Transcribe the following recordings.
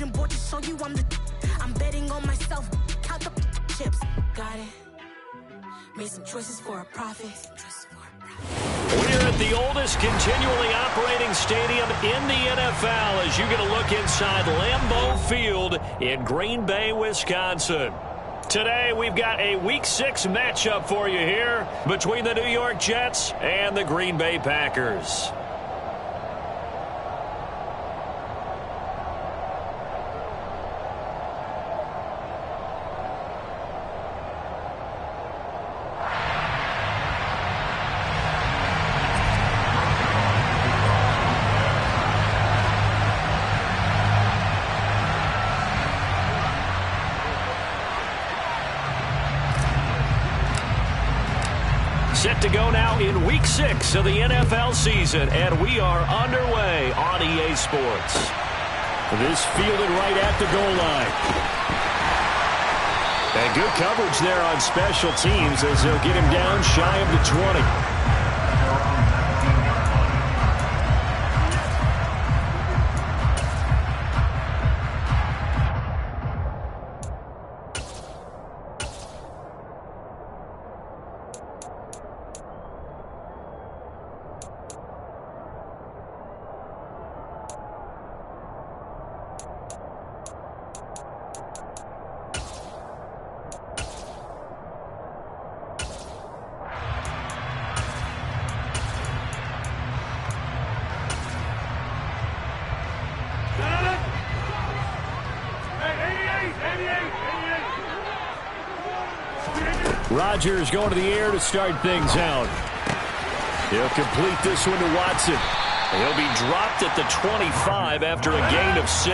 vision board to show you I'm betting on myself. Count the chips. Got it. Made some choices for a profit. We're at the oldest continually operating stadium in the NFL as you get a look inside Lambeau Field in Green Bay, Wisconsin. Today, we've got a Week 6 matchup for you here between the New York Jets and the Green Bay Packers. Set to go now in Week 6 of the NFL season, and we are underway on EA Sports. This fielded right at the goal line. And good coverage there on special teams as they'll get him down shy of the 20. Rodgers going to the air to start things out. He'll complete this one to Watson. He'll be dropped at the 25 after a gain of 6.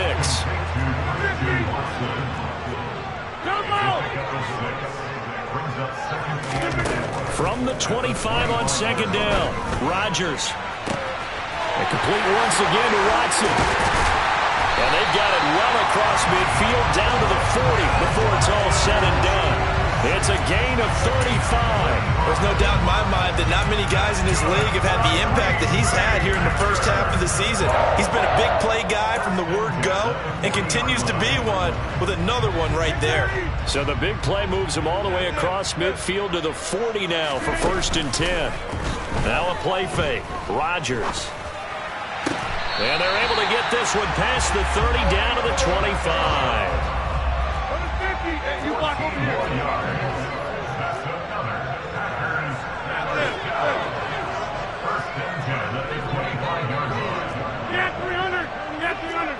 From the 25 on second down, Rodgers. And complete once again to Watson. And they've got it well across midfield down to the 40 before it's all said and done. It's a gain of 35. There's no doubt in my mind that not many guys in this league have had the impact that he's had here in the first half of the season. He's been a big play guy from the word go and continues to be one with another one right there. So the big play moves him all the way across midfield to the 40 now for 1st and 10. Now a play fake. Rodgers. And they're able to get this one past the 30 down to the 25. You block over here. That's another Packers. First and 10 at the 25-yard line. Get 300. Get 300.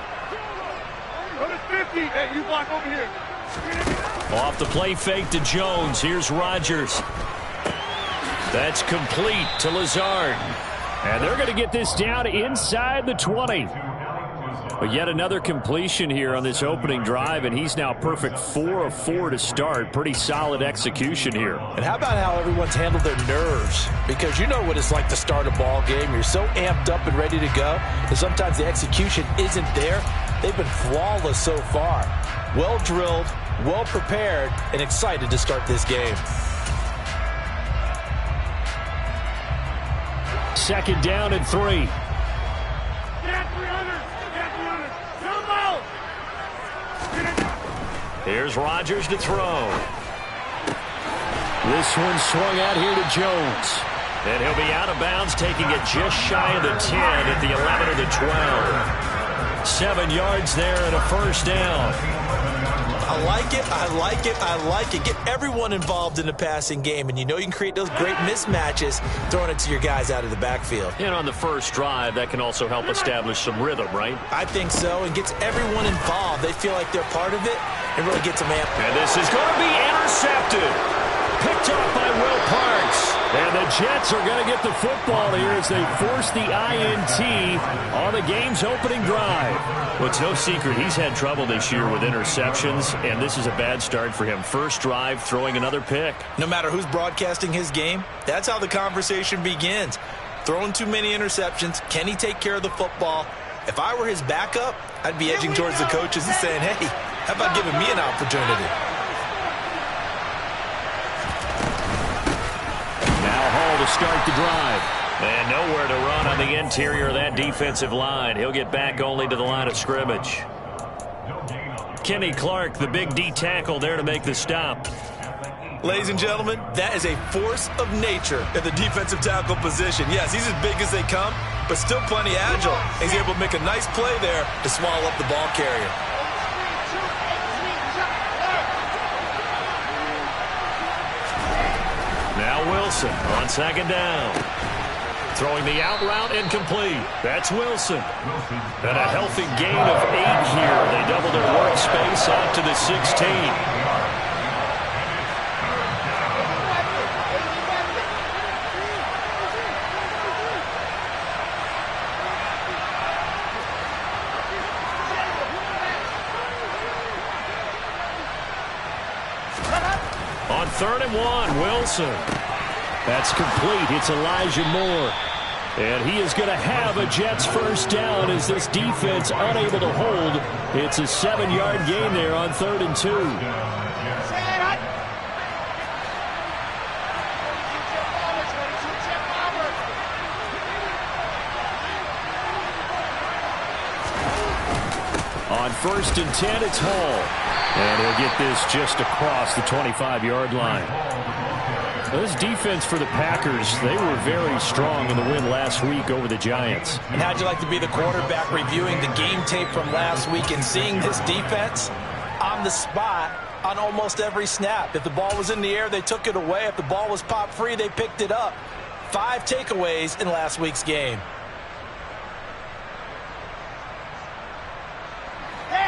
Go to 50. Hey, you block over here. Off the play fake to Jones. Here's Rodgers. That's complete to Lazard. And they're going to get this down inside the 20. But yet another completion here on this opening drive, and he's now perfect 4 of 4 to start. Pretty solid execution here. And how about how everyone's handled their nerves? Because you know what it's like to start a ball game. You're so amped up and ready to go, and sometimes the execution isn't there. They've been flawless so far. Well drilled, well prepared, and excited to start this game. Second down and 3. Here's Rodgers to throw. This one swung out here to Jones. And he'll be out of bounds, taking it just shy of the 10 at the 11 or the 12. 7 yards there and a first down. I like it, I like it, I like it. Get everyone involved in the passing game, and you know you can create those great mismatches throwing it to your guys out of the backfield. And on the first drive, that can also help establish some rhythm, right? I think so, and gets everyone involved. They feel like they're part of it and really gets them amped. And this is going to be intercepted. Picked off by Will Parks. And the Jets are going to get the football here as they force the INT on the game's opening drive. Well, it's no secret he's had trouble this year with interceptions, and this is a bad start for him. First drive, throwing another pick. No matter who's broadcasting his game, that's how the conversation begins. Throwing too many interceptions, can he take care of the football? If I were his backup, I'd be edging towards the coaches and saying, hey, how about giving me an opportunity? Hall to start the drive. And nowhere to run on the interior of that defensive line. He'll get back only to the line of scrimmage. Kenny Clark, the big D tackle there to make the stop. Ladies and gentlemen, that is a force of nature at the defensive tackle position. Yes, he's as big as they come, but still plenty agile. He's able to make a nice play there to swallow up the ball carrier. Now Wilson on second down. Throwing the out route incomplete. That's Wilson. And a healthy gain of 8 here. They double their workspace out to the 16. On 3rd and 1, Wilson. That's complete. It's Elijah Moore. And he is going to have a Jets first down as this defense unable to hold. It's a 7-yard gain there on 3rd and 2. On 1st and 10, it's Hall. And he'll get this just across the 25-yard line. This defense for the Packers, they were very strong in the win last week over the Giants. And how'd you like to be the quarterback reviewing the game tape from last week and seeing this defense on the spot on almost every snap? If the ball was in the air, they took it away. If the ball was popped free, they picked it up. 5 takeaways in last week's game.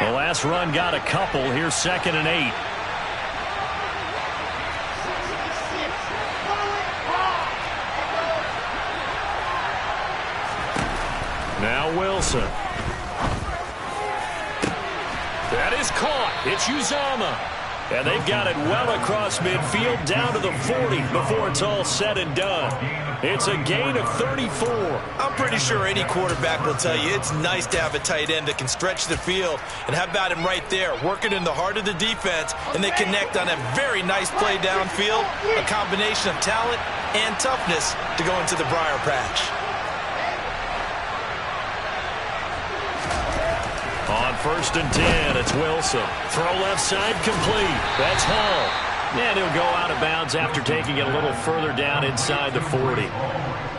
The last run got a couple. Here's 2nd and 8. Now Wilson. That is caught. It's Uzomah. And they've got it well across midfield down to the 40 before it's all said and done. It's a gain of 34. I'm pretty sure any quarterback will tell you it's nice to have a tight end that can stretch the field. And how about him right there, working in the heart of the defense, and they connect on a very nice play downfield, a combination of talent and toughness to go into the briar patch. On 1st and 10, it's Wilson. Throw left side complete. That's Hall. And he'll go out of bounds after taking it a little further down inside the 40.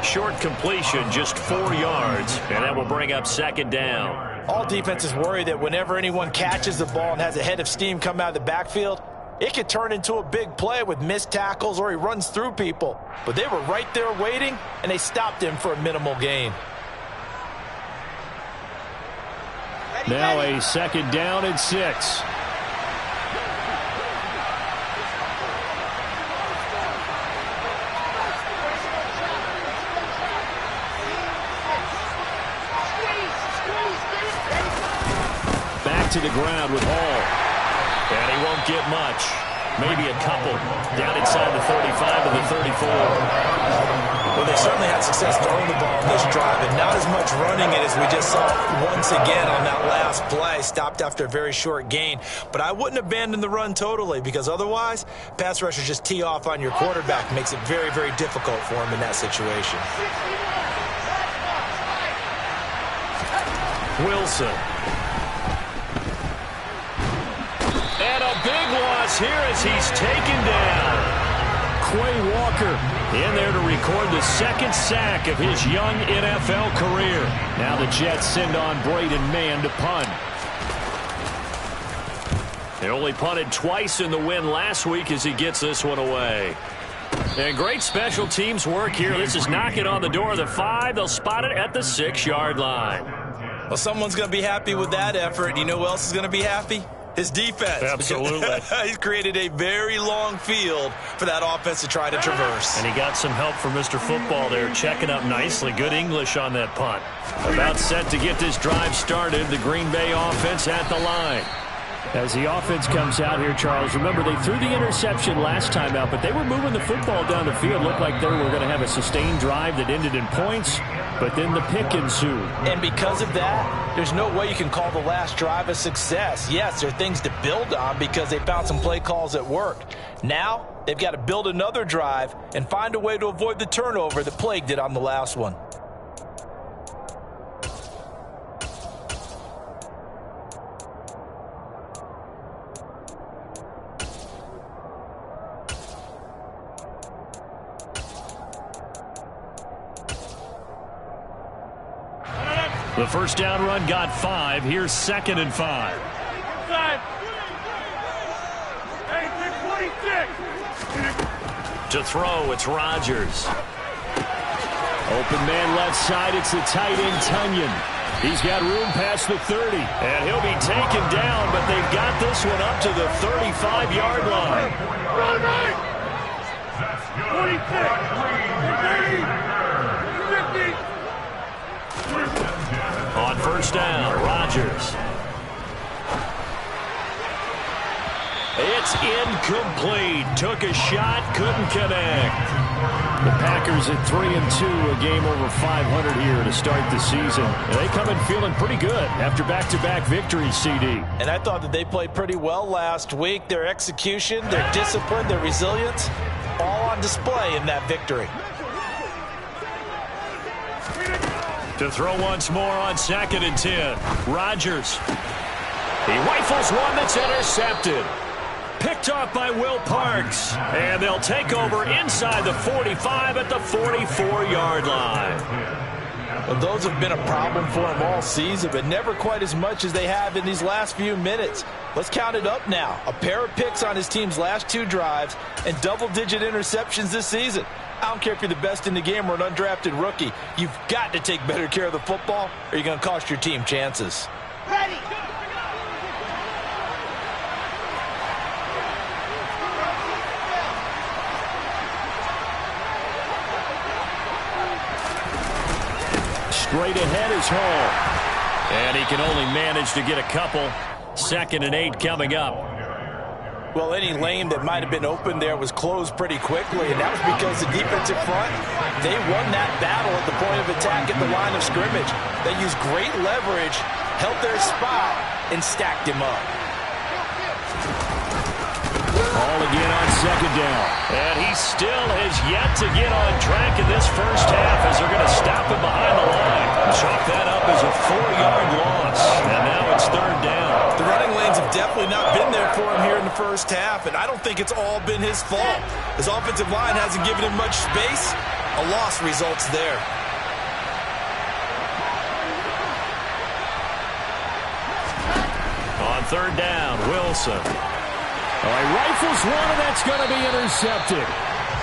Short completion, just 4 yards, and that will bring up 2nd down. All defenses worry that whenever anyone catches the ball and has a head of steam come out of the backfield, it could turn into a big play with missed tackles or he runs through people. But they were right there waiting, and they stopped him for a minimal gain. Now a 2nd down and 6. Back to the ground with Hall. And he won't get much. Maybe a couple. Down inside the 35 to the 34. Well, they certainly had success throwing the ball in this drive, and not as much running it as we just saw once again on that last play. Stopped after a very short gain. But I wouldn't abandon the run totally, because otherwise, pass rushers just tee off on your quarterback. Makes it very, very difficult for him in that situation. Wilson. And a big loss here as he's taken down. Quay Walker in there to record the 2nd sack of his young NFL career. Now the Jets send on Braden Mann to punt. They only punted twice in the win last week as he gets this one away. And great special teams work here. This is knocking on the door of the 5. They'll spot it at the 6-yard line. Well, someone's going to be happy with that effort. You know who else is going to be happy? His defense. Absolutely. He's created a very long field for that offense to try to traverse. And he got some help from Mr. Football there, checking up nicely. Good English on that punt. About set to get this drive started. The Green Bay offense at the line. As the offense comes out here, Charles, remember they threw the interception last time out, but they were moving the football down the field. Looked like they were going to have a sustained drive that ended in points, but then the pick ensued. And because of that, there's no way you can call the last drive a success. Yes, there are things to build on because they found some play calls that worked. Now, they've got to build another drive and find a way to avoid the turnover that plagued it on the last one. The first down run got 5. Here's 2nd and 5. Hey, 26. To throw, it's Rodgers. Open man left side, it's the tight end Tunyon. He's got room past the 30, and he'll be taken down, but they've got this one up to the 35-yard line. 26, 50. On first down, Rodgers. It's incomplete. Took a shot, couldn't connect. The Packers at 3-2, a game over 500 here to start the season. And they come in feeling pretty good after back-to-back victories, CD. And I thought that they played pretty well last week. Their execution, their discipline, their resilience, all on display in that victory. To throw once more on 2nd and 10. Rodgers. He rifles one that's intercepted. Picked off by Will Parks. And they'll take over inside the 45 at the 44-yard line. Well, those have been a problem for him all season, but never quite as much as they have in these last few minutes. Let's count it up now. A pair of picks on his team's last 2 drives and double-digit interceptions this season. I don't care if you're the best in the game or an undrafted rookie. You've got to take better care of the football or you're going to cost your team chances. Ready. Straight ahead is Hall. And he can only manage to get a couple. 2nd and 8 coming up. Well, any lane that might have been open there was closed pretty quickly, and that was because the defensive front, they won that battle at the point of attack at the line of scrimmage. They used great leverage, held their spot, and stacked him up. Hall again on 2nd down. And he still has yet to get on track in this first half as they're going to stop him behind the line. Chalk that up as a 4-yard loss. And now it's 3rd down. The running lanes have definitely not been there for him here in the first half, and I don't think it's all been his fault. His offensive line hasn't given him much space. A loss results there. On 3rd down, Wilson. Oh, he rifles one, and that's going to be intercepted.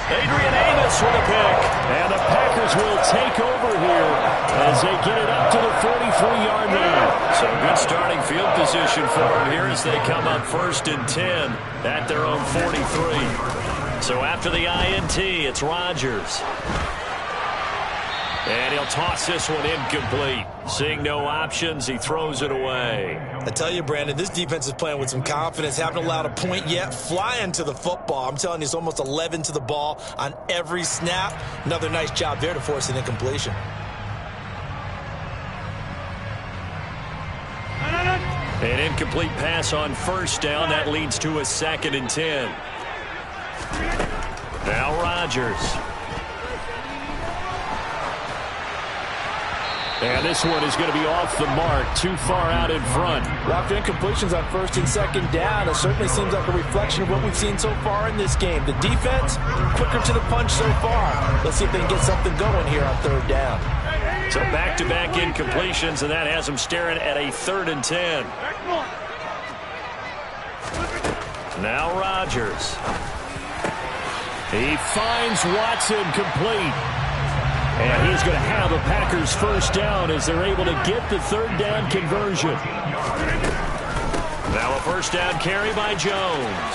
Adrian Amos with a pick. And the Packers will take over here as they get it up to the 43-yard line. So good starting field position for them here as they come up 1st and 10 at their own 43. So after the INT, it's Rodgers. And he'll toss this one incomplete. Seeing no options, he throws it away. I tell you, Brandon, this defense is playing with some confidence. Haven't allowed a point yet. Flying to the football. I'm telling you, it's almost 11 to the ball on every snap. Another nice job there to force an incompletion. An incomplete pass on 1st down. That leads to a 2nd and 10. Now Rodgers. And this one is going to be off the mark, too far out in front. Well, after incompletions on 1st and 2nd down, it certainly seems like a reflection of what we've seen so far in this game. The defense, quicker to the punch so far. Let's see if they can get something going here on 3rd down. So back-to-back incompletions, and that has them staring at a 3rd and 10. Now Rodgers. He finds Watson complete. And he's going to have the Packers first down as they're able to get the 3rd down conversion. Now a first down carry by Jones.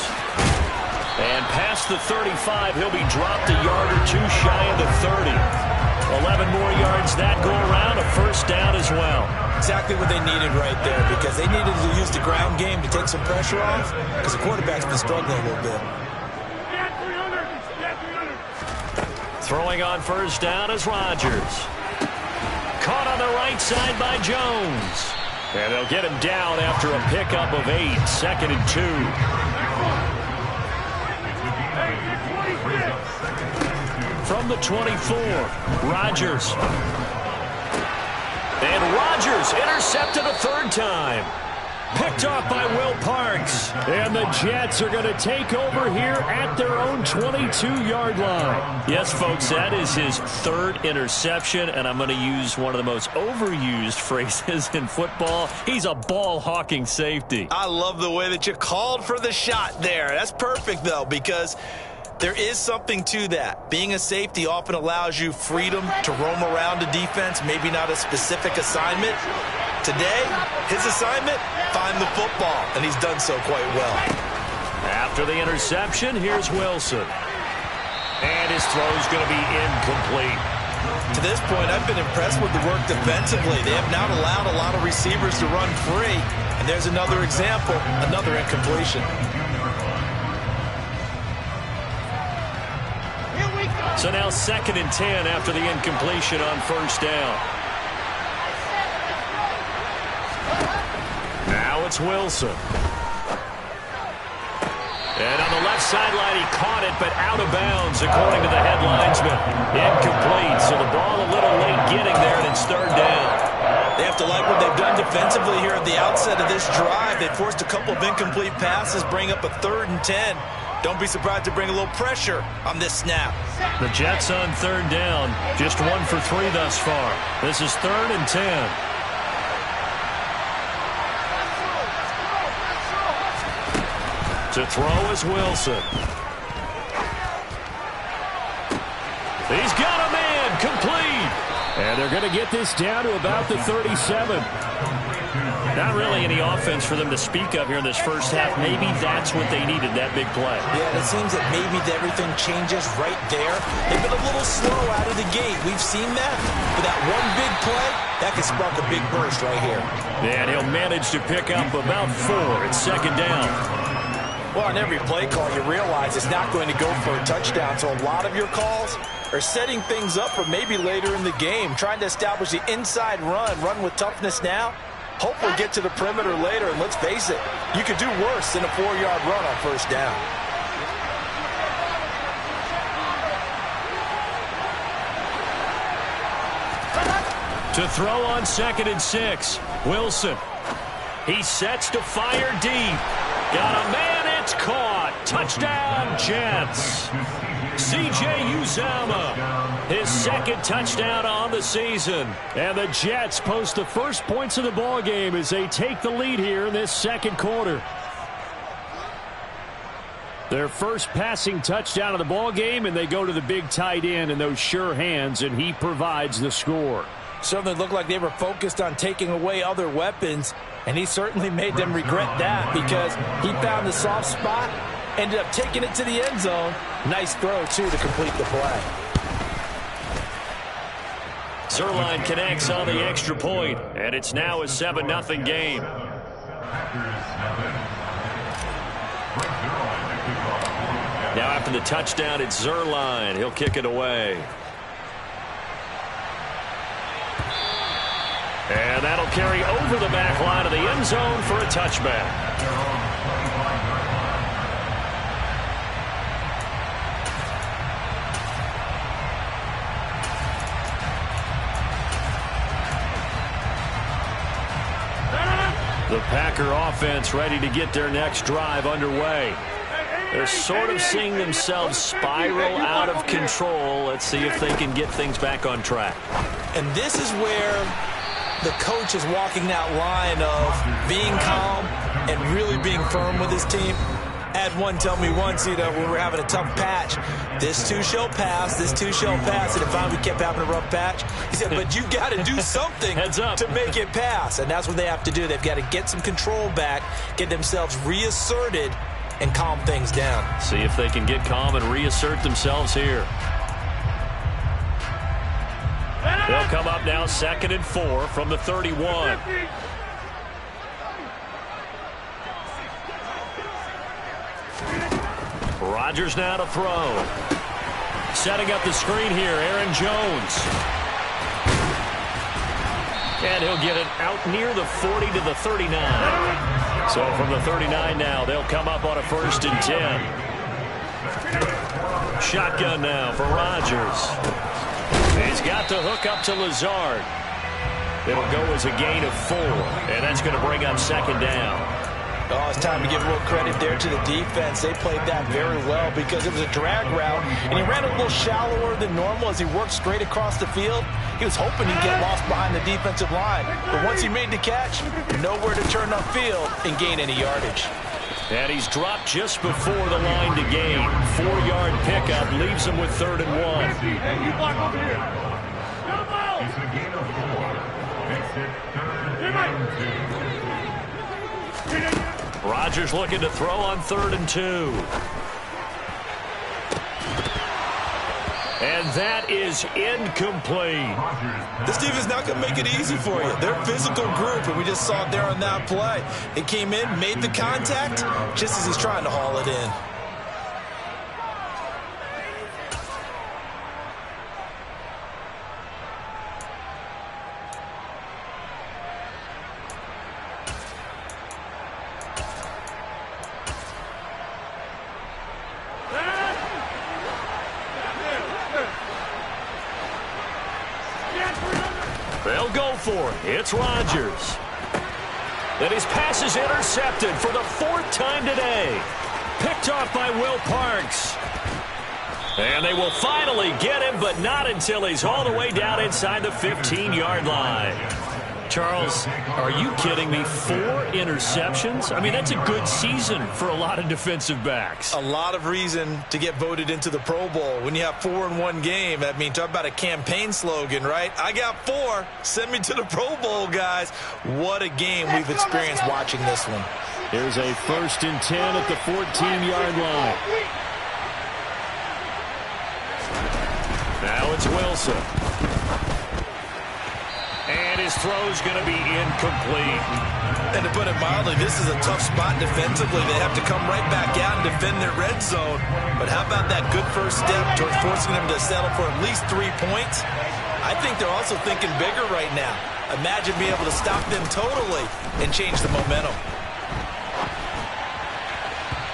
And past the 35, he'll be dropped a yard or 2 shy of the 30. 11 more yards that go around, a first down as well. Exactly what they needed right there, because they needed to use the ground game to take some pressure off, because the quarterback's been struggling a little bit. Throwing on first down is Rodgers. Caught on the right side by Jones. And they'll get him down after a pickup of 8, 2nd and 2. From the 24, Rodgers. And Rodgers intercepted a 3rd time. Picked off by Will Parks. And the Jets are going to take over here at their own 22-yard line. Yes, folks, that is his third interception, and I'm going to use one of the most overused phrases in football. He's a ball-hawking safety. I love the way that you called for the shot there. That's perfect, though, because there is something to that. Being a safety often allows you freedom to roam around a defense, maybe not a specific assignment. Today, his assignment, find the football, and he's done so quite well. After the interception, here's Wilson. And his throw's going to be incomplete. To this point, I've been impressed with the work defensively. They have not allowed a lot of receivers to run free. And there's another example, another incompletion. So now 2nd and 10 after the incompletion on first down. Now it's Wilson. And on the left sideline, he caught it, but out of bounds, according to the head linesman. Incomplete, so the ball a little late getting there, and it's 3rd down. They have to like what they've done defensively here at the outset of this drive. They forced a couple of incomplete passes, bring up a 3rd and 10. Don't be surprised to bring a little pressure on this snap. The Jets on 3rd down, just 1 for 3 thus far. This is 3rd and 10. To throw is Wilson. He's got a man, complete. And they're going to get this down to about the 37. Not really any offense for them to speak of here in this first half. Maybe that's what they needed, that big play. Yeah, it seems that maybe everything changes right there. They've been a little slow out of the gate. We've seen that. But that one big play, that can spark a big burst right here. Yeah, and he'll manage to pick up about 4. It's 2nd down. Well, on every play call, you realize it's not going to go for a touchdown. So a lot of your calls are setting things up for maybe later in the game, trying to establish the inside run with toughness now. Hopefully get to the perimeter later, and let's face it, you could do worse than a 4-yard run on first down. To throw on 2nd and 6, Wilson. He sets to fire deep. Got a man, it's caught. Touchdown, Jets. C.J. Uzomah, his 2nd touchdown on the season. And the Jets post the first points of the ball game as they take the lead here in this 2nd quarter. Their first passing touchdown of the ball game, and they go to the big tight end in those sure hands, and he provides the score. Certainly looked like they were focused on taking away other weapons, and he certainly made them regret that because he found the soft spot, ended up taking it to the end zone. Nice throw, too, to complete the play. Zuerlein connects on the extra point, and it's now a 7-0 game. Now after the touchdown, it's Zuerlein. He'll kick it away. And that'll carry over the back line of the end zone for a touchback. The Packer offense ready to get their next drive underway. They're sort of seeing themselves spiral out of control. Let's see if they can get things back on track. And this is where the coach is walking that line of being calm and really being firm with his team. Had one tell me once, when we're having a tough patch, this too shall pass, this too shall pass. And if we kept having a rough patch, he said, but you got to do something to make it pass. And that's what they have to do. They've got to get some control back, get themselves reasserted, and calm things down. See if they can get calm and reassert themselves here. They'll come up now 2nd and 4 from the 31. Rodgers now to throw. Setting up the screen here, Aaron Jones. And he'll get it out near the 40 to the 39. So from the 39 now, they'll come up on a 1st and 10. Shotgun now for Rodgers. He's got the hook up to Lazard. It'll go as a gain of 4, and that's going to bring up second down. Oh, it's time to give a little credit there to the defense. They played that very well because it was a drag route, and he ran a little shallower than normal as he worked straight across the field. He was hoping he'd get lost behind the defensive line, but once he made the catch, nowhere to turn upfield and gain any yardage. And he's dropped just before the line to gain. 4-yard pickup leaves him with 3rd and 1. Hey, you block over here. It's a gain of 4. Makes it 3rd and 2. Rodgers looking to throw on 3rd and 2. And that is incomplete. This defense is not going to make it easy for you. They're a physical group, and we just saw it there on that play. It came in, made the contact, just as he's trying to haul it in. They'll go for it. It's Rodgers. And his pass is intercepted for the 4th time today. Picked off by Will Parks. And they will finally get him, but not until he's all the way down inside the 15-yard line. Charles, are you kidding me? 4 interceptions? I mean, that's a good season for a lot of defensive backs. A lot of reason to get voted into the Pro Bowl. When you have 4 in one game, I mean, talk about a campaign slogan, right? I got 4. Send me to the Pro Bowl, guys. What a game we've experienced watching this one. Here's a 1st and 10 at the 14-yard line. Now it's Wilson. And his throw's going to be incomplete. And to put it mildly, this is a tough spot defensively. They have to come right back out and defend their red zone. But how about that good first step towards forcing them to settle for at least 3 points? I think they're also thinking bigger right now. Imagine being able to stop them totally and change the momentum.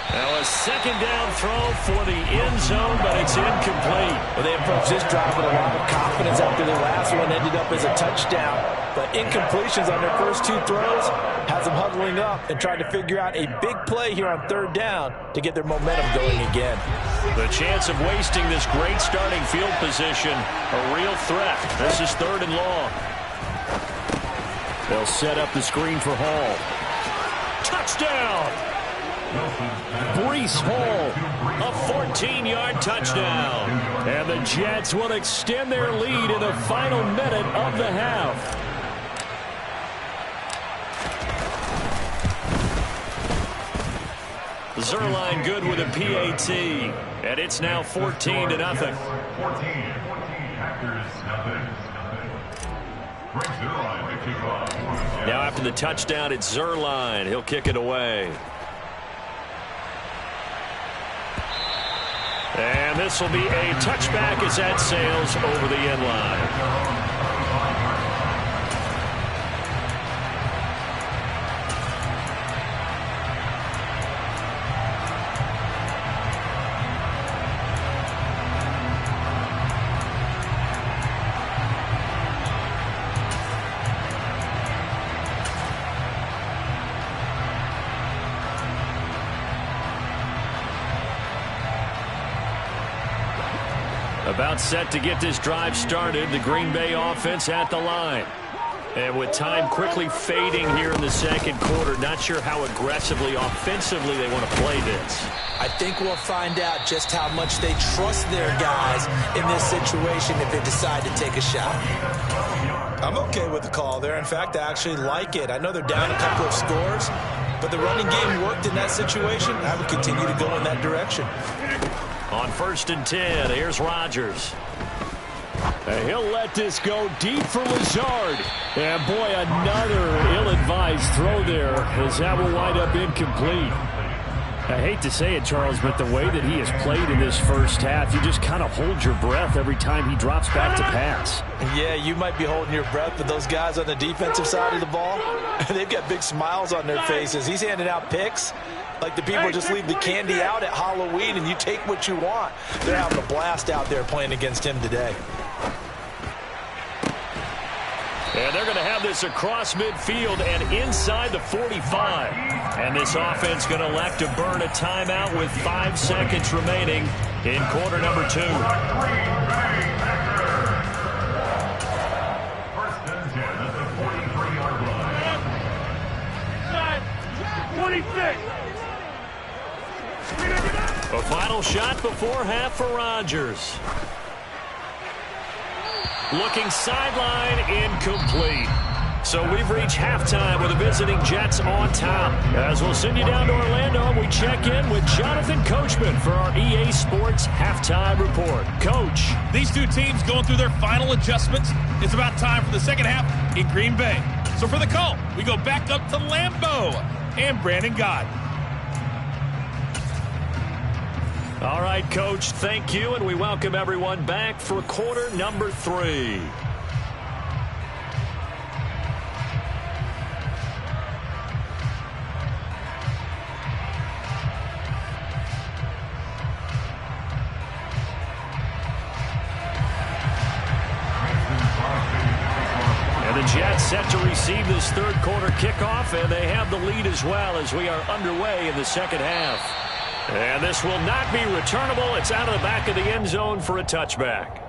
Now a 2nd down throw for the end zone, but it's incomplete. Well, they approached this drive with a lot of confidence after their last one ended up as a touchdown. But incompletions on their first 2 throws has them huddling up and trying to figure out a big play here on 3rd down to get their momentum going again. The chance of wasting this great starting field position, a real threat. This is 3rd and long. They'll set up the screen for Hall. Touchdown! Breece Hall, a 14-yard touchdown. And the Jets will extend their lead in the final minute of the half. Zerline good with a PAT. And it's now 14-0. Now after the touchdown, it's Zerline. He'll kick it away. And this will be a touchback as that sails over the end line. About set to get this drive started. The Green Bay offense at the line. And with time quickly fading here in the 2nd quarter, not sure how aggressively, offensively they want to play this. I think we'll find out just how much they trust their guys in this situation if they decide to take a shot. I'm okay with the call there. In fact, I actually like it. I know they're down a couple of scores, but the running game worked in that situation. I would continue to go in that direction. On 1st and 10, here's Rodgers. And he'll let this go deep for Lazard. And boy, another ill-advised throw there as that will wind up incomplete. I hate to say it, Charles, but the way that he has played in this first half, you just kind of hold your breath every time he drops back to pass. Yeah, you might be holding your breath, but those guys on the defensive side of the ball, they've got big smiles on their faces. He's handing out picks like the people just leave the candy out at Halloween and you take what you want. They're having a blast out there playing against him today. And they're going to have this across midfield and inside the 45. And this offense going to elect to burn a timeout with 5 seconds remaining in quarter number 2. First and 10 at the 43-yard line. 26. A final shot before half for Rodgers. Looking sideline, incomplete. So we've reached halftime with the visiting Jets on top. As we'll send you down to Orlando, we check in with Jonathan Coachman for our EA Sports Halftime Report. Coach. These two teams going through their final adjustments. It's about time for the second half in Green Bay. So for the call, we go back up to Lambeau and Brandon Gott. All right, Coach, thank you, and we welcome everyone back for quarter number 3. And the Jets set to receive this third quarter kickoff, and they have the lead as well as we are underway in the second half. And this will not be returnable. It's out of the back of the end zone for a touchback.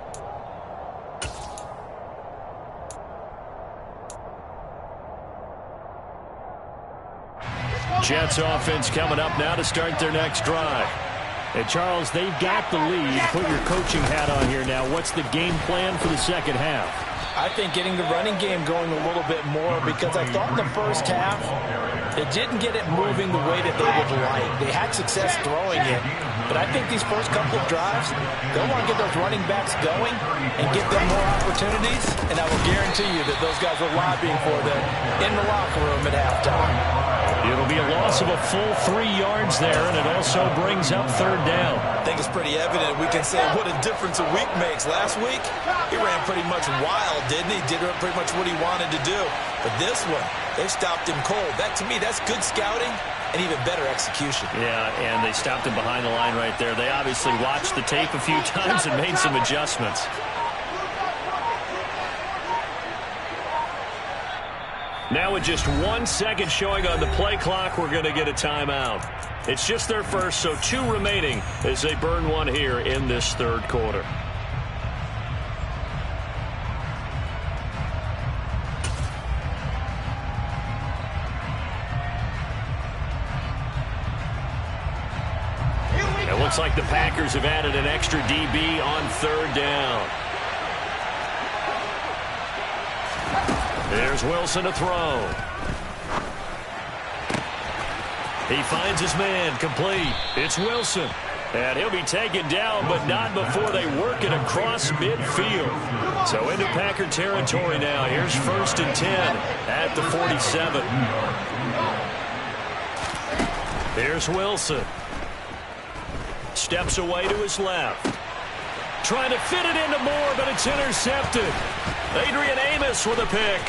Jets offense coming up now to start their next drive. And Charles, they've got the lead. Put your coaching hat on here now. What's the game plan for the second half? I think getting the running game going a little bit more, because I thought in the first half they didn't get it moving the way that they would like. They had success throwing it, but I think these first couple of drives, they'll want to get those running backs going and give them more opportunities, and I will guarantee you that those guys were lobbying for them in the locker room at halftime. It'll be a loss of a full 3 yards there, and it also brings up third down. I think it's pretty evident. We can say what a difference a week makes. Last week, he ran pretty much wild, didn't he? Did pretty much what he wanted to do. But this one, they stopped him cold. That, to me, that's good scouting and even better execution. Yeah, and they stopped him behind the line right there. They obviously watched the tape a few times and made some adjustments. Now with just 1 second showing on the play clock, we're going to get a timeout. It's just their first, so 2 remaining as they burn one here in this third quarter. It looks like the Packers have added an extra DB on third down. There's Wilson to throw. He finds his man, complete. It's Wilson. And he'll be taken down, but not before they work it across midfield. So into Packer territory now. Here's 1st and 10 at the 47. Here's Wilson. Steps away to his left. Trying to fit it into Moore, but it's intercepted. Adrian Amos with a pick.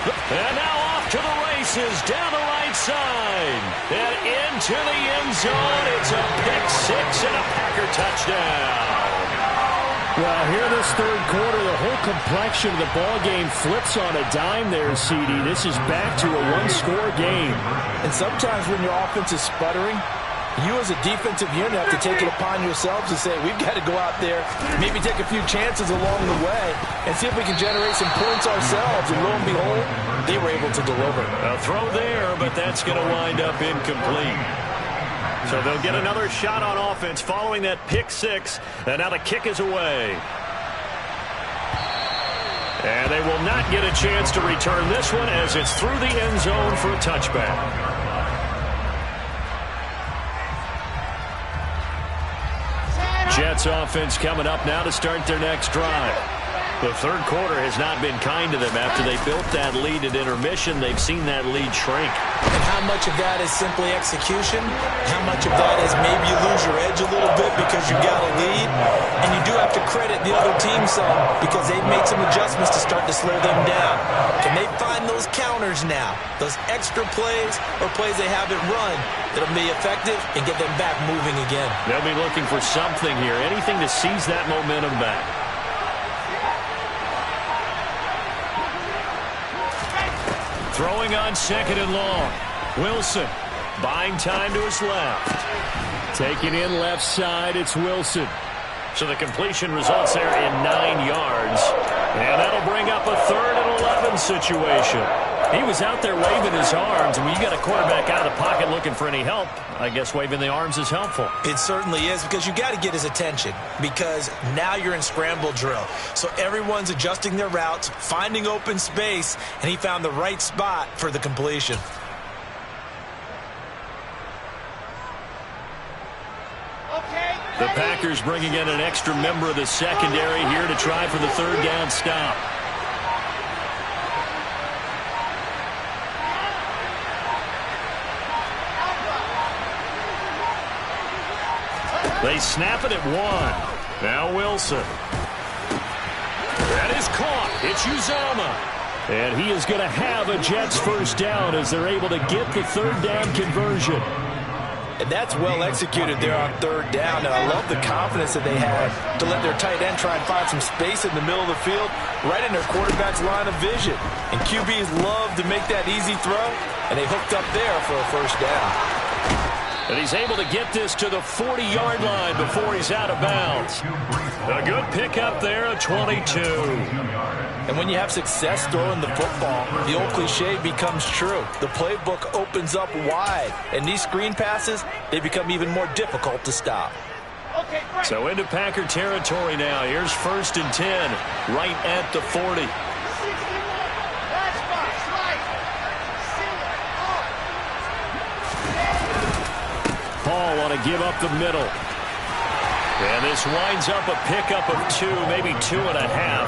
And now off to the races down the right side. And into the end zone. It's a pick 6 and a Packer touchdown. Well, here this third quarter, the whole complexion of the ball game flips on a dime there, CD. This is back to a one-score game. And sometimes when your offense is sputtering, you as a defensive unit have to take it upon yourselves to say, we've got to go out there, maybe take a few chances along the way, and see if we can generate some points ourselves. And lo and behold, they were able to deliver. A throw there, but that's going to wind up incomplete. So they'll get another shot on offense following that pick 6, and now the kick is away. And they will not get a chance to return this one as it's through the end zone for a touchback. Jets offense coming up now to start their next drive. The third quarter has not been kind to them. After they built that lead at intermission, they've seen that lead shrink. And how much of that is simply execution? How much of that is maybe you lose your edge a little bit because you got a lead? And you do have to credit the other team some because they've made some adjustments to start to slow them down. Can they find those counters now? Those extra plays or plays they haven't run that'll be effective and get them back moving again? They'll be looking for something here, anything to seize that momentum back. Throwing on second and long. Wilson buying time to his left. Taking in left side, it's Wilson. So the completion results there in 9 yards. And that'll bring up a 3rd and 11 situation. He was out there waving his arms, and when you got a quarterback out of the pocket looking for any help, I guess waving the arms is helpful. It certainly is, because you got to get his attention, because now you're in scramble drill. So everyone's adjusting their routes, finding open space, and he found the right spot for the completion. The Packers bringing in an extra member of the secondary here to try for the 3rd down stop. They snap it at 1. Now Wilson. That is caught. It's Uzama. And he is going to have a Jets 1st down as they're able to get the 3rd down conversion. And that's well executed there on 3rd down. And I love the confidence that they had to let their tight end try and find some space in the middle of the field, right in their quarterback's line of vision. And QBs love to make that easy throw, and they hooked up there for a 1st down. And he's able to get this to the 40-yard line before he's out of bounds. A good pickup there at 22. And when you have success throwing the football, the old cliche becomes true. The playbook opens up wide, and these screen passes, they become even more difficult to stop. So into Packer territory now. Here's 1st and 10, right at the 40. Paul want to give up the middle. And this winds up a pickup of 2, maybe 2.5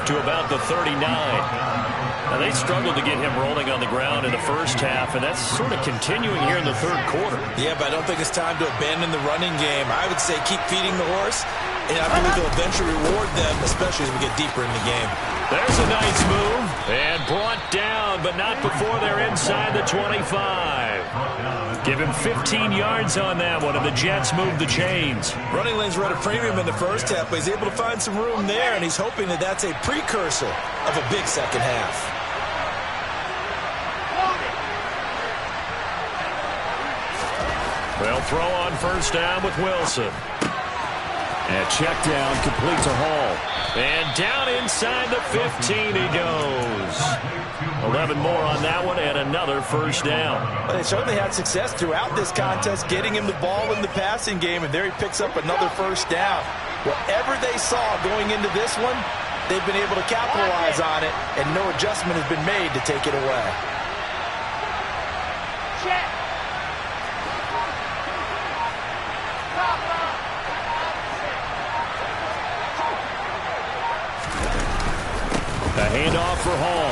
to about the 39. Now they struggled to get him rolling on the ground in the 1st half, and that's sort of continuing here in the 3rd quarter. Yeah, but I don't think it's time to abandon the running game. I would say keep feeding the horse, and I believe they'll eventually reward them, especially as we get deeper in the game. There's a nice move, and brought down, but not before they're inside the 25. Give him 15 yards on that one, and the Jets move the chains. Running lanes were at a premium in the 1st half, but he's able to find some room there, and he's hoping that that's a precursor of a big 2nd half. They'll throw on 1st down with Wilson. And check down, complete to Hall. And down inside the 15 he goes. 11 more on that one, and another 1st down. Well, they certainly had success throughout this contest, getting him the ball in the passing game, and there he picks up another 1st down. Whatever they saw going into this one, they've been able to capitalize on it, and no adjustment has been made to take it away. Check. A handoff for Hall.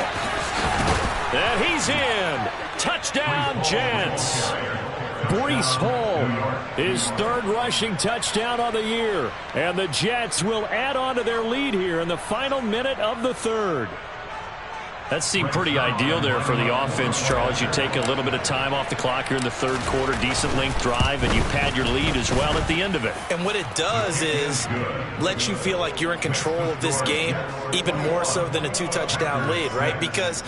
And he's in. Touchdown, Jets. Breece Hall, his 3rd rushing touchdown of the year. And the Jets will add on to their lead here in the final minute of the 3rd. That seemed pretty ideal there for the offense, Charles. You take a little bit of time off the clock here in the 3rd quarter, decent length drive, and you pad your lead as well at the end of it. And what it does is let you feel like you're in control of this game, even more so than a 2-touchdown lead, right? Because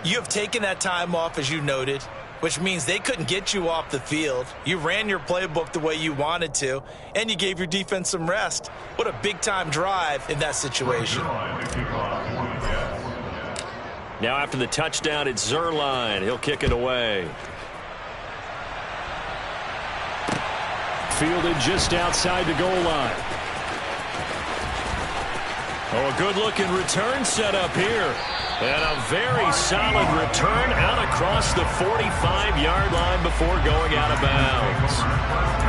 you have taken that time off, as you noted, which means they couldn't get you off the field. You ran your playbook the way you wanted to, and you gave your defense some rest. What a big-time drive in that situation. Now after the touchdown, it's Zerline. He'll kick it away. Fielded just outside the goal line. Oh, a good-looking return set up here. And a very solid return out across the 45-yard line before going out of bounds.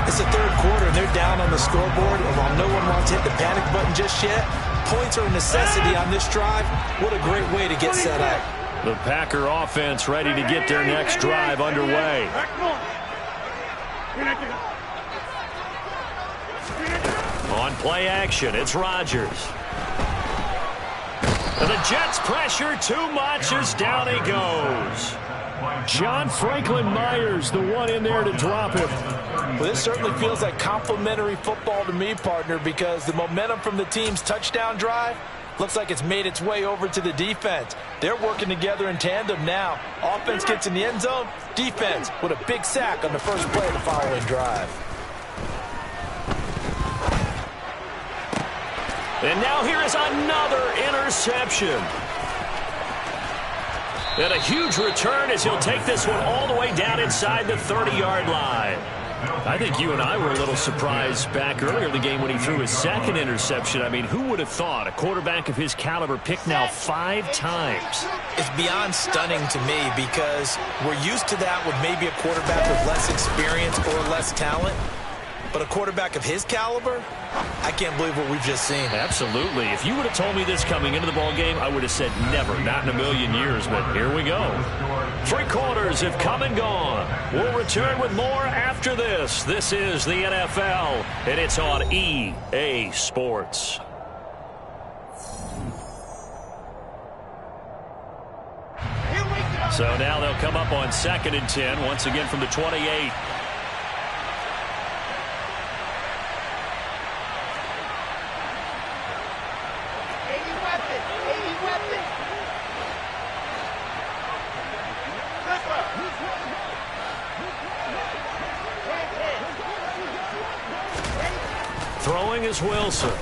It's the 3rd quarter, and they're down on the scoreboard. And while no one wants to hit the panic button just yet, points are a necessity on this drive. What a great way to get set up. The Packer offense ready to get their next drive underway. On play action, it's Rodgers. And the Jets pressure too much as down he goes. John Franklin Myers, the one in there to drop him. Well, this certainly feels like complimentary football to me, partner, because the momentum from the team's touchdown drive Looks like it's made its way over to the defense. They're working together in tandem now. Offense gets in the end zone. Defense with a big sack on the first play of the following drive. And now here is another interception. And a huge return as he'll take this one all the way down inside the 30-yard line. I think you and I were a little surprised back earlier in the game when he threw his second interception. I mean, who would have thought a quarterback of his caliber picked now 5 times? It's beyond stunning to me because we're used to that with maybe a quarterback with less experience or less talent. But a quarterback of his caliber, I can't believe what we've just seen. Absolutely. If you would have told me this coming into the ball game, I would have said never, not in a million years. But here we go. 3 quarters have come and gone. We'll return with more after this. This is the NFL, and it's on EA Sports. So now they'll come up on 2nd and 10, once again from the 28. Throwing is Wilson.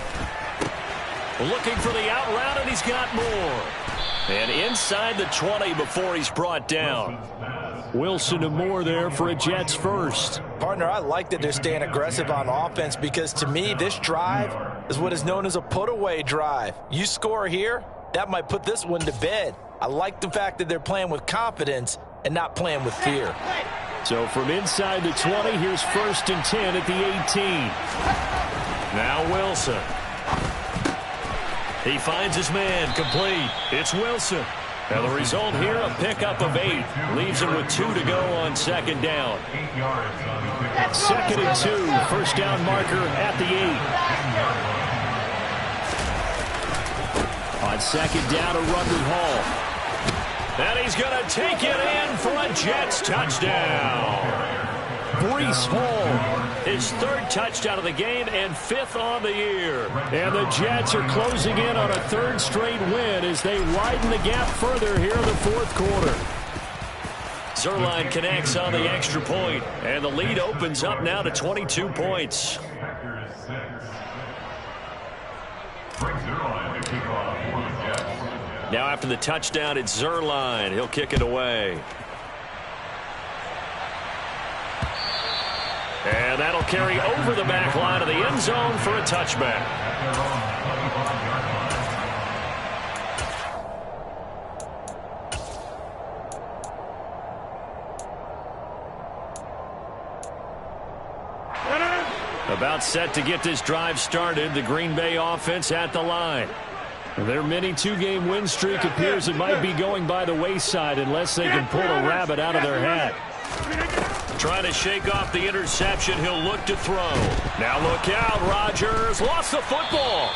Looking for the out route, and he's got more. And inside the 20 before he's brought down. Wilson and Moore there for a Jets first. Partner, I like that they're staying aggressive on offense because to me, this drive is what is known as a put-away drive. You score here, that might put this one to bed. I like the fact that they're playing with confidence and not playing with fear. So from inside the 20, here's 1st and 10 at the 18. Now Wilson. He finds his man complete. It's Wilson. And the result here, a pickup of 8. Leaves him with 2 to go on 2nd down. 2nd and 2. First down marker at the 8. On 2nd down, a run with Hall. And he's going to take it in for a Jets touchdown. Breece Hall, his 3rd touchdown of the game and 5th on the year. And the Jets are closing in on a 3rd straight win as they widen the gap further here in the 4th quarter. Zuerlein connects on the extra point, and the lead opens up now to 22 points. Now after the touchdown, it's Zuerlein. He'll kick it away. And that'll carry over the back line of the end zone for a touchback. About set to get this drive started, the Green Bay offense at the line. Their mini 2-game win streak appears it might be going by the wayside unless they can pull a rabbit out of their hat. Trying to shake off the interception. He'll look to throw. Now look out. Rodgers lost the football.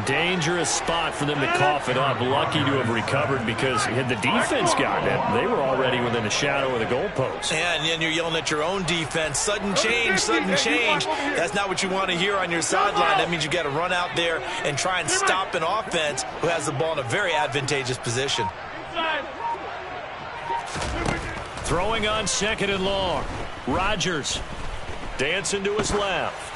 Dangerous spot for them to cough it up. Lucky to have recovered because had the defense gotten it, they were already within the shadow of the goalpost. Yeah, and then you're yelling at your own defense. Sudden change, sudden change. That's not what you want to hear on your sideline. That means you got to run out there and try and stop an offense who has the ball in a very advantageous position. Throwing on 2nd and long. Rodgers dancing to his left.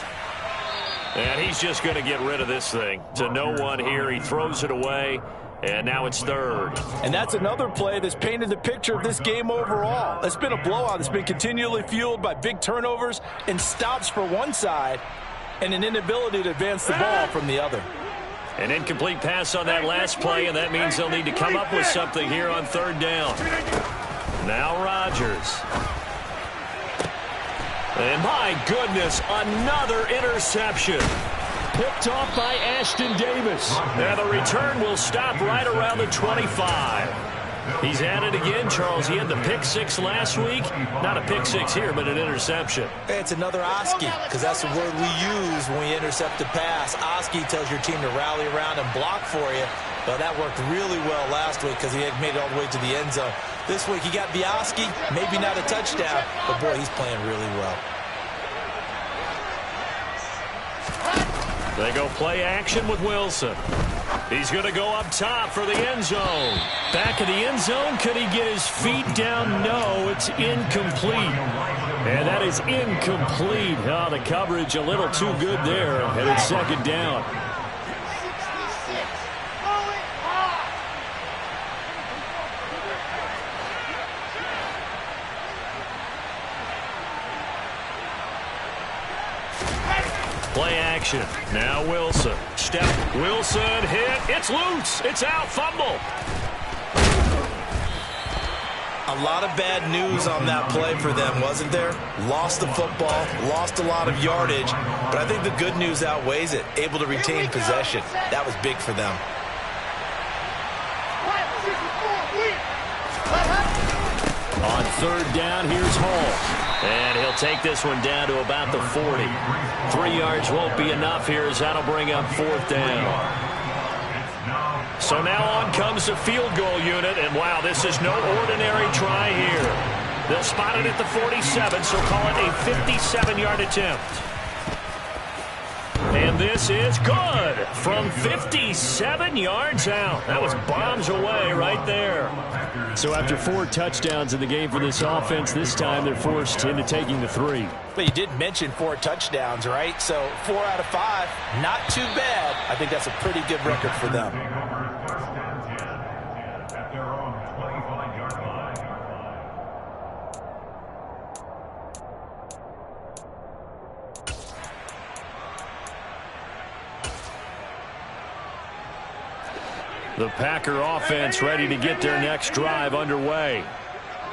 And he's just going to get rid of this thing. To no one here. He throws it away. And now it's 3rd. And that's another play that's painted the picture of this game overall. It's been a blowout. It's been continually fueled by big turnovers and stops for one side and an inability to advance the ball from the other. An incomplete pass on that last play, and that means they'll need to come up with something here on 3rd down. Now Rodgers. And my goodness, another interception. Picked off by Ashton Davis. And the return will stop right around the 25. He's at it again, Charles. He had the pick 6 last week. Not a pick 6 here, but an interception. It's another Oski, because that's the word we use when we intercept a pass. Oski tells your team to rally around and block for you. But that worked really well last week because he had made it all the way to the end zone. This week he got Bioski, maybe not a touchdown, but boy, he's playing really well. They go play action with Wilson. He's going to go up top for the end zone. Back of the end zone. Could he get his feet down? No, it's incomplete. And that is incomplete. Oh, the coverage a little too good there. And it's second down. Play action. Now Wilson. Step. Wilson hit. It's loose. It's out. Fumble. A lot of bad news on that play for them, wasn't there? Lost the football, lost a lot of yardage, but I think the good news outweighs it. Able to retain possession. That was big for them. On third down, here's Hall. And he'll take this one down to about the 40. 3 yards won't be enough here as that'll bring up fourth down. So now on comes the field goal unit. And, wow, this is no ordinary try here. They'll spot it at the 47, so call it a 57-yard attempt. And this is good from 57 yards out. That was bombs away right there. So after 4 touchdowns in the game for this offense, this time they're forced into taking the 3. But you did mention 4 touchdowns, right? So 4 out of 5, not too bad. I think that's a pretty good record for them. The Packer offense ready to get their next drive underway.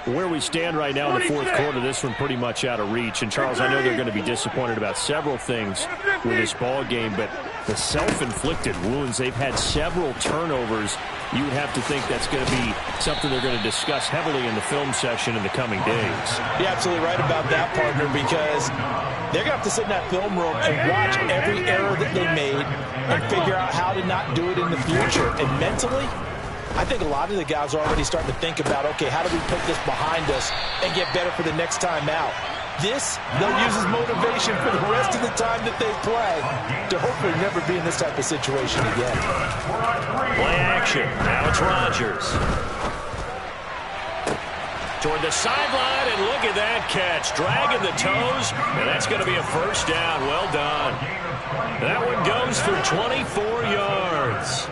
Where we stand right now in the fourth quarter, this one pretty much out of reach. And, Charles, I know they're going to be disappointed about several things with this ball game, but the self-inflicted wounds, they've had several turnovers. You would have to think that's going to be something they're going to discuss heavily in the film session in the coming days. You're absolutely right about that, partner, because they're going to have to sit in that film room and watch every error that they made and figure out how to not do it in the future. And mentally, I think a lot of the guys are already starting to think about, okay, how do we put this behind us and get better for the next time out? This, they'll use as motivation for the rest of the time that they play to hopefully never be in this type of situation again. Play action. Now it's Rodgers. Toward the sideline, and look at that catch. Dragging the toes, and that's going to be a first down. Well done. That one goes for 24 yards.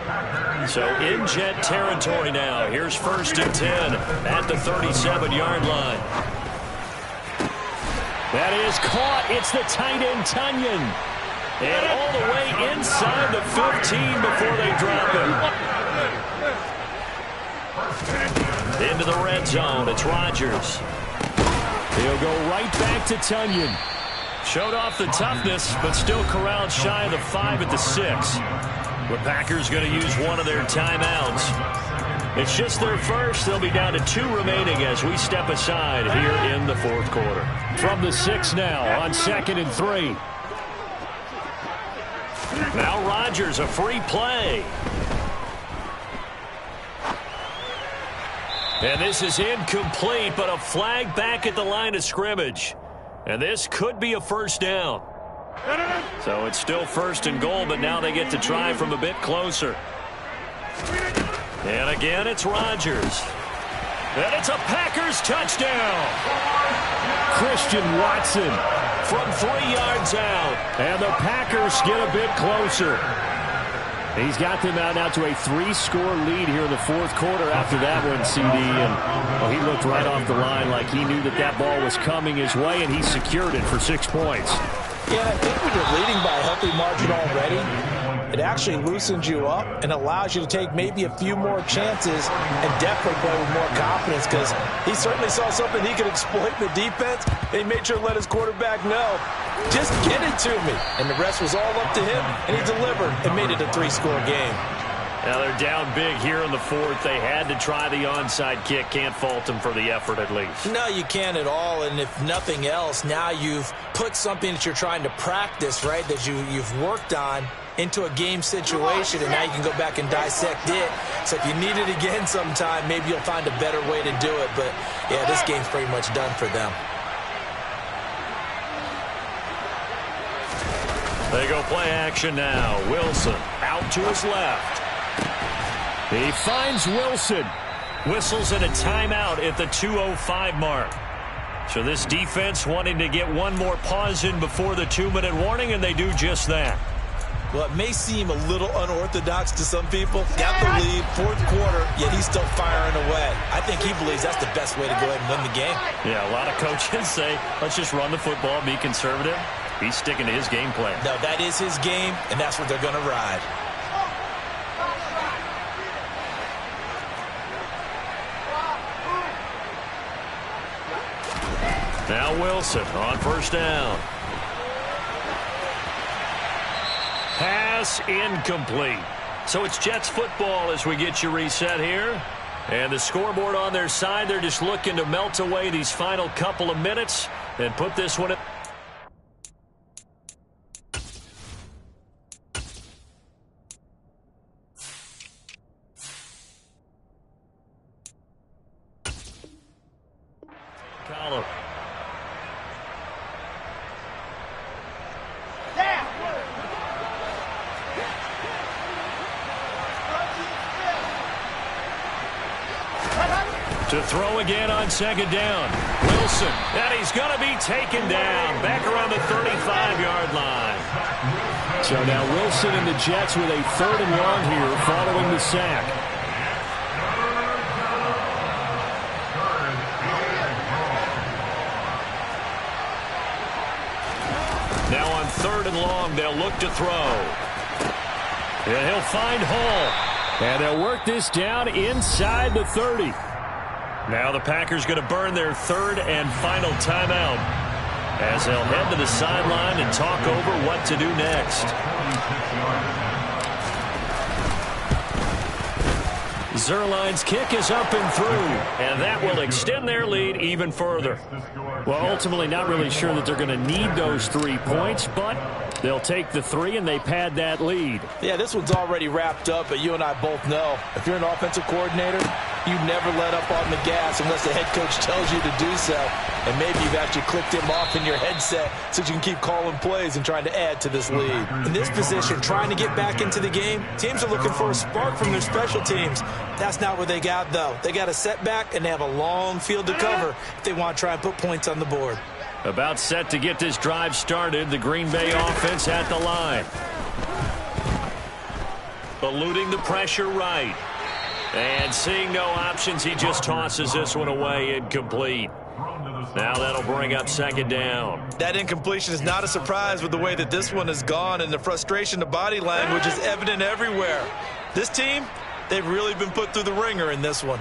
So in Jet territory now. Here's 1st and 10 at the 37-yard line. That is caught. It's the tight end, Tunyon. And all the way inside the 15 before they drop him. Into the red zone. It's Rodgers. He'll go right back to Tunyon. Showed off the toughness, but still corralled shy of the 5 at the 6. The Packers going to use one of their timeouts. It's just their first. They'll be down to 2 remaining as we step aside here in the fourth quarter. From the 6 now on 2nd and 3. Now Rodgers, a free play. And this is incomplete, but a flag back at the line of scrimmage. And this could be a first down. So it's still 1st and goal, but now they get to try from a bit closer. And again, it's Rodgers. And it's a Packers touchdown. Christian Watson from 3 yards out. And the Packers get a bit closer. He's got them out now to a 3-score lead here in the fourth quarter after that one, CD. And he looked right off the line like he knew that that ball was coming his way, and he secured it for 6 points. Yeah, I think when you're leading by a healthy margin already, it actually loosens you up and allows you to take maybe a few more chances and definitely play with more confidence, because he certainly saw something he could exploit in the defense, and he made sure to let his quarterback know, just get it to me. And the rest was all up to him, and he delivered and made it a 3-score game. Now they're down big here in the fourth. They had to try the onside kick. Can't fault them for the effort at least. No, you can't at all. And if nothing else, now you've put something that you're trying to practice, right, that you've worked on into a game situation, and now you can go back and dissect it. So if you need it again sometime, maybe you'll find a better way to do it. But, yeah, this game's pretty much done for them. They go play action now. Wilson out to his left. He finds Wilson. Whistles in a timeout at the 2:05 mark. So this defense wanting to get one more pause in before the 2-minute warning, and they do just that. Well, it may seem a little unorthodox to some people. Got the lead, fourth quarter, yet he's still firing away. I think he believes that's the best way to go ahead and win the game. Yeah, a lot of coaches say, let's just run the football, be conservative. He's sticking to his game plan. No, that is his game, and that's what they're going to ride. Now Wilson on first down. Pass incomplete. So it's Jets football as we get you reset here. And the scoreboard on their side, they're just looking to melt away these final couple of minutes and put this one in. Collar. To throw again on second down. Wilson. And he's going to be taken down back around the 35-yard line. So now Wilson and the Jets with a 3rd and long here following the sack. Now on 3rd and long, they'll look to throw. And he'll find Hall. And they'll work this down inside the 30. Now the Packers going to burn their 3rd and final timeout as they'll head to the sideline and talk over what to do next. Zerline's kick is up and through, and that will extend their lead even further. Well, ultimately not really sure that they're going to need those 3 points, but they'll take the 3 and they pad that lead. Yeah, this one's already wrapped up, but you and I both know if you're an offensive coordinator, you never let up on the gas unless the head coach tells you to do so. And maybe you've actually clicked him off in your headset so you can keep calling plays and trying to add to this lead. In this position, trying to get back into the game, teams are looking for a spark from their special teams. That's not what they got, though. They got a setback, and they have a long field to cover if they want to try and put points on the board. About set to get this drive started, the Green Bay offense at the line. Eluding the pressure right. And seeing no options, he just tosses this one away incomplete. Now that'll bring up second down. That incompletion is not a surprise with the way that this one has gone, and the frustration, the body language is evident everywhere. This team, they've really been put through the ringer in this one.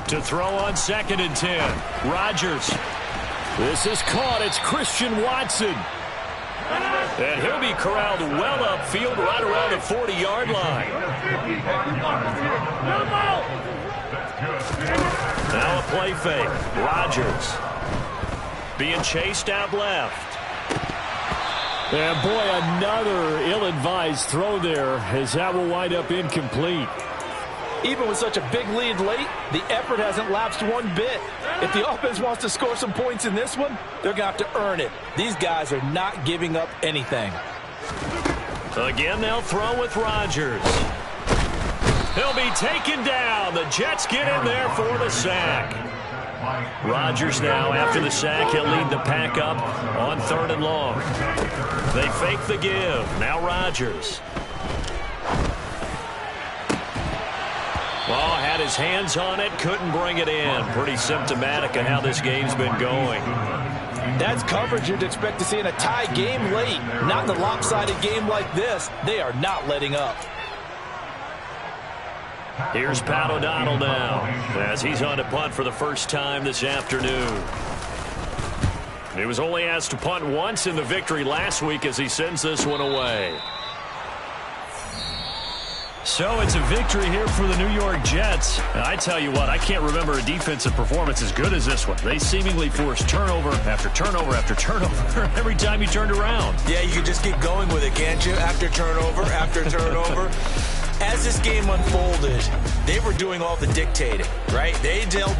To throw on 2nd and 10. Rodgers. This is caught. It's Christian Watson. And he'll be corralled well upfield right around the 40-yard line. Now a play fake. Rodgers being chased out left. And boy, another ill-advised throw there as that will wind up incomplete. Even with such a big lead late, the effort hasn't lapsed one bit. If the offense wants to score some points in this one, they're going to have to earn it. These guys are not giving up anything. Again, they'll throw with Rodgers. He'll be taken down. The Jets get in there for the sack. Rodgers now, after the sack, he'll lead the pack up on 3rd and long. They fake the give. Now Rodgers. Well, had his hands on it, couldn't bring it in. Pretty symptomatic of how this game's been going. That's coverage you'd expect to see in a tie game late. Not in a lopsided game like this. They are not letting up. Here's Pat O'Donnell now as he's on to punt for the first time this afternoon. He was only asked to punt once in the victory last week as he sends this one away. So it's a victory here for the New York Jets. And I tell you what, I can't remember a defensive performance as good as this one. They seemingly forced turnover after turnover after turnover every time you turned around. Yeah, you can just keep going with it, can't you? After turnover, after turnover. As this game unfolded, they were doing all the dictating, right? They dealt